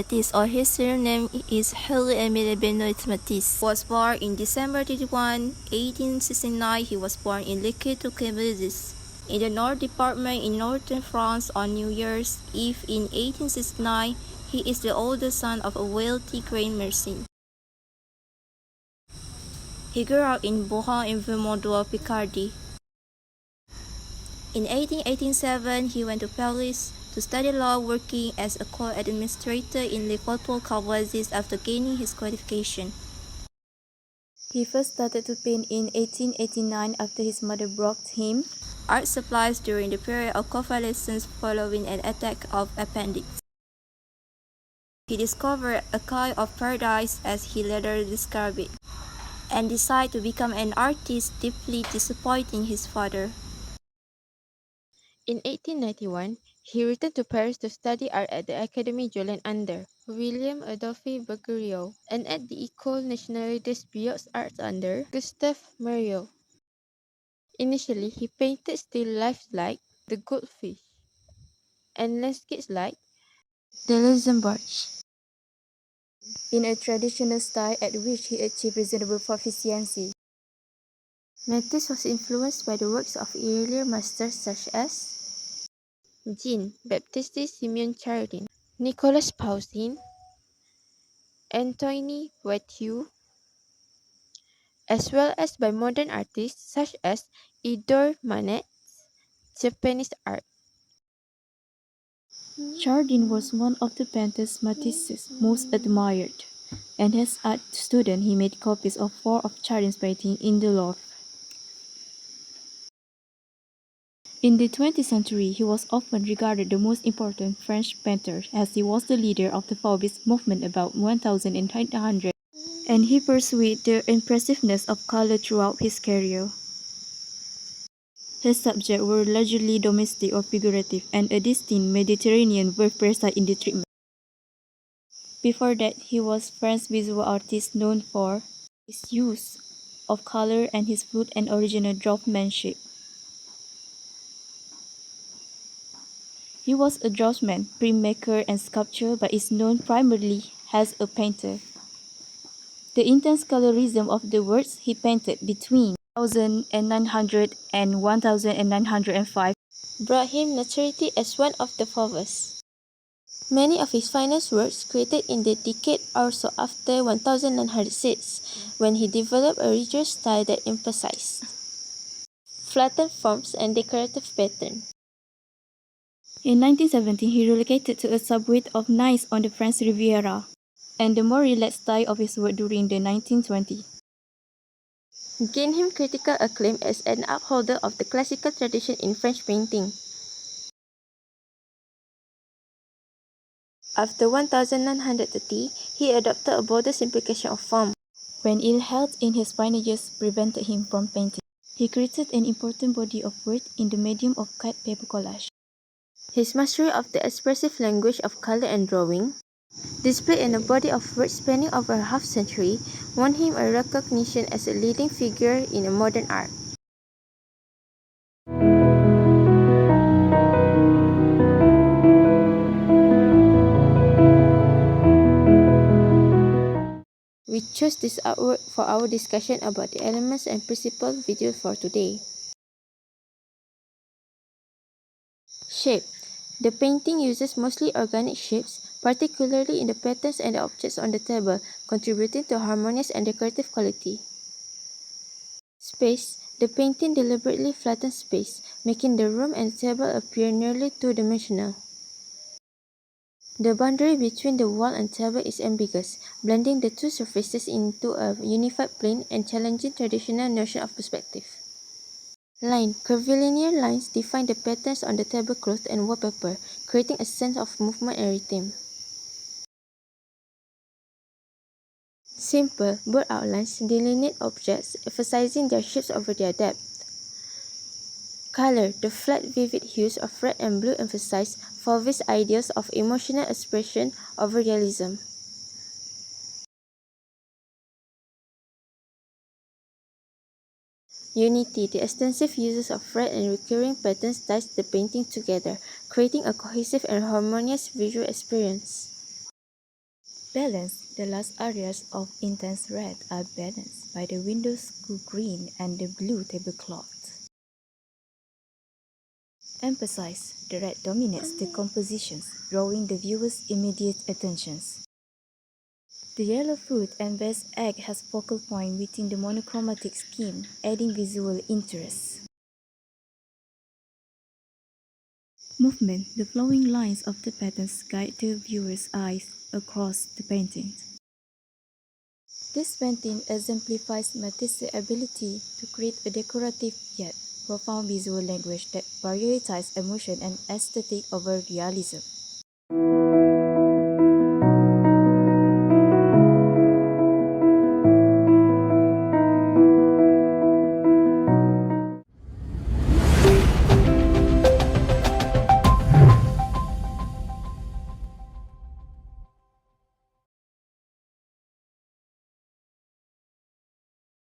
Matisse, or his surname is Henri Benoit Matisse. He was born in December 31, 1869. He was born in Le Quebec, in the North Department in northern France on New Year's Eve in 1869. He is the oldest son of a wealthy grain merchant. He grew up in Bohan in Vermondois, Picardy. In 1887, he went to Paris to study law, working as a court administrator in Le Coteau after gaining his qualification. He first started to paint in 1889 after his mother brought him art supplies during the period of convalescence following an attack of appendix. He discovered a kind of paradise, as he later described it, and decided to become an artist, deeply disappointing his father. In 1891, he returned to Paris to study art at the Académie Julian under William Adolphe Bouguereau and at the École Nationale des Beaux Arts under Gustave Moreau. Initially, he painted still lifes like the goldfish and landscapes like the Luxembourg in a traditional style at which he achieved reasonable proficiency. Matisse was influenced by the works of earlier masters such as Jean-Baptiste Simeon Chardin, Nicolas Poussin, Antoine Watteau, as well as by modern artists such as Edouard Manet's Japanese art. Chardin was one of the painters Matisse most admired, and as art student he made copies of 4 of Chardin's paintings in the Louvre. In the 20th century, he was often regarded the most important French painter, as he was the leader of the Fauvist movement about 1800, and he pursued the impressiveness of color throughout his career. His subjects were largely domestic or figurative, and a distinct Mediterranean were precise in the treatment. Before that, he was French visual artist known for his use of color and his fluid and original draughtsmanship. He was a draughtsman, printmaker, and sculptor, but is known primarily as a painter. The intense colorism of the works he painted between 1900 and 1905 Brought him notoriety as one of the Fauvists. Many of his finest works created in the decade or so after 1906, when he developed a richer style that emphasized flattened forms and decorative patterns. In 1917, he relocated to a suburb of Nice on the French Riviera, and the more relaxed style of his work during the 1920s gained him critical acclaim as an upholder of the classical tradition in French painting. After 1930, he adopted a broader simplification of form. When ill health in his final years prevented him from painting, he created an important body of work in the medium of cut paper collage. His mastery of the expressive language of color and drawing, displayed in a body of work spanning over a half-century, won him a recognition as a leading figure in modern art. We chose this artwork for our discussion about the elements and principles video for today. Shape. The painting uses mostly organic shapes, particularly in the patterns and the objects on the table, contributing to harmonious and decorative quality. Space. The painting deliberately flattens space, making the room and table appear nearly two-dimensional. The boundary between the wall and table is ambiguous, blending the two surfaces into a unified plane and challenging traditional notion of perspective. Line. Curvilinear lines define the patterns on the tablecloth and wallpaper, creating a sense of movement and rhythm. Simple, bold outlines delineate objects, emphasizing their shapes over their depth. Color. The flat, vivid hues of red and blue emphasize Fauvist ideals of emotional expression over realism. Unity. The extensive uses of red and recurring patterns ties the painting together, creating a cohesive and harmonious visual experience. Balance, the last areas of intense red are balanced by the window's cool green and the blue tablecloth. Emphasize, the red dominates the compositions, drawing the viewer's immediate attentions. The yellow fruit and best egg has focal point within the monochromatic scheme, adding visual interest. Movement, the flowing lines of the patterns guide the viewer's eyes across the painting. This painting exemplifies Matisse's ability to create a decorative yet profound visual language that prioritizes emotion and aesthetic over realism.